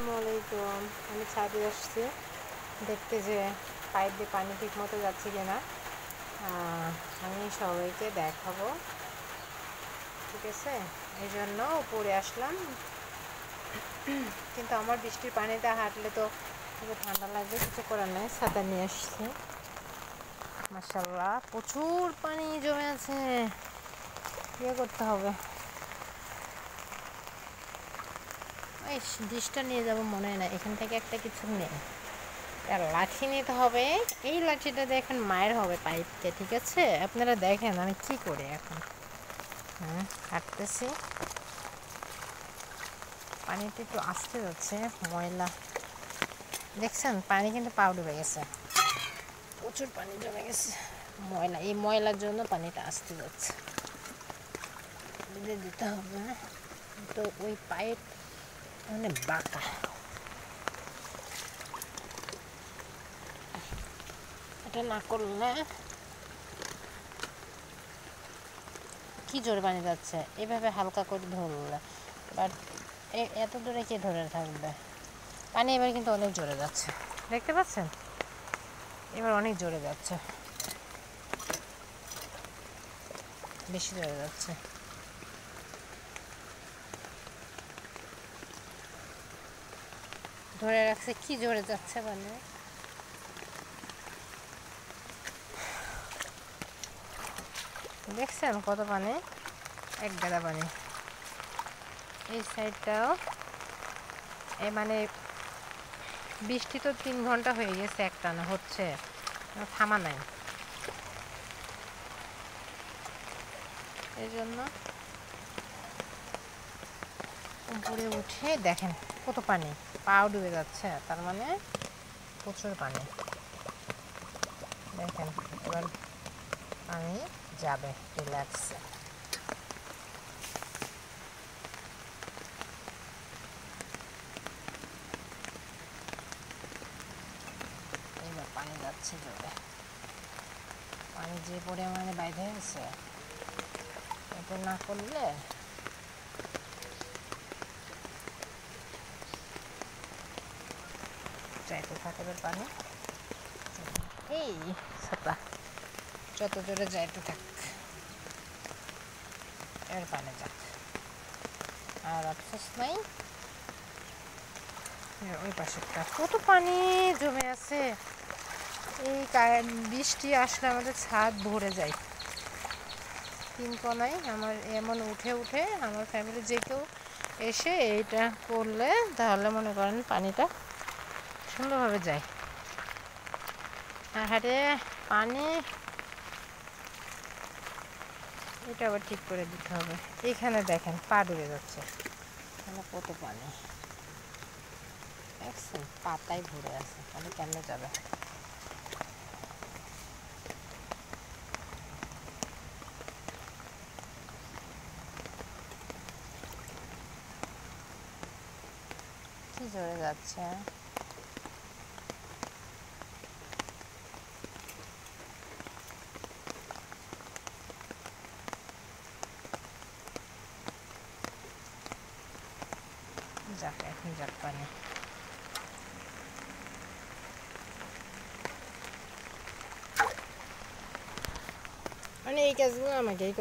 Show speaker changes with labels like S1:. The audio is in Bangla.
S1: আসসালামু আলাইকুম। আমি ছাদে আসছি দেখতে যে পাইপ দিয়ে পানি ঠিক মতো যাচ্ছে কিনা। আমি সবাইকে দেখাবো, ঠিক আছে? এই জন্য উপরে আসলাম, কিন্তু আমার বৃষ্টির পানিতে হাঁটলে তো খুব ঠান্ডা লাগবে, কিছু করার নেই। ছাতা নিয়ে আসছি। মাশাআল্লাহ প্রচুর পানি জমে আছে, ইয়ে করতে হবে। এই ডিশটা নিয়ে যাব মনে হয় না, এখান থেকে একটা কিছু নেই, লাঠি নিতে হবে। এই লাঠিটা দিয়ে এখন মায়ের হবে পাইপকে, ঠিক আছে? আপনারা দেখেন আমি কি করি এখন। হাঁটতেছি, পানিটা একটু আসতে যাচ্ছে, ময়লা দেখছেন, পানি কিন্তু পা ডুবে গেছে, প্রচুর পানি জমে গেছে, ময়লা। এই ময়লার জন্য পানিটা আসতে যাচ্ছে, দিতে হবে। তো ওই পাইপ মানে বাঁকা, এটা না করলে কি জোরে পানি যাচ্ছে। এভাবে হালকা করে ধরলে, বাট এত দূরে কে ধরে থাকবে? পানি এবার কিন্তু অনেক জোরে যাচ্ছে, দেখতে পাচ্ছেন? এবার অনেক জোরে যাচ্ছে, বেশি জোরে যাচ্ছে। ধরে রাখছে, কি জোরে যাচ্ছে মানে। দেখছেন কত পানি, এক গাদা পানি। এই সাইডটাও মানে বৃষ্টি তো 3 ঘন্টা হয়ে গেছে, একটানা হচ্ছে, থামা নাই। এই জন্য উপরে উঠে দেখেন কত পানি, পাও ডুবে যাচ্ছে, তার মানে প্রচুর পানি। দেখেন এবার পানি যাবে রিল্যাক্সে। এবার পানি যাচ্ছে জোরে, পানি যে পরিমাণে বাইরে গেছে, এটা না করলে যাইতে থাকে পানি। এই ছাতা যত জোরে যাইতে থাক, এর পানি যাক, আর আফসোস নাই। ওই পাশেরটা কত পানি জমে আছে। এই বৃষ্টি আসলে আমাদের ছাদ ভরে যায় 3 কোনায়। আমার এমন উঠে উঠে আমার ফ্যামিলি যে কেউ এসে এইটা করলে তাহলে মনে করেন পানিটা সুন্দরভাবে যায়। আর হাটে পানি, এটা আবার ঠিক করে দিতে হবে। এখানে দেখেন পা ডুবে যাচ্ছে, কত পানি দেখছেন, পাতায় ভরে আছে, তাহলে কেমনে যাবে? কি জোরে যাচ্ছে। যাক, এখন যাক পানি। মানে এই কাজগুলো আমাকেই করতে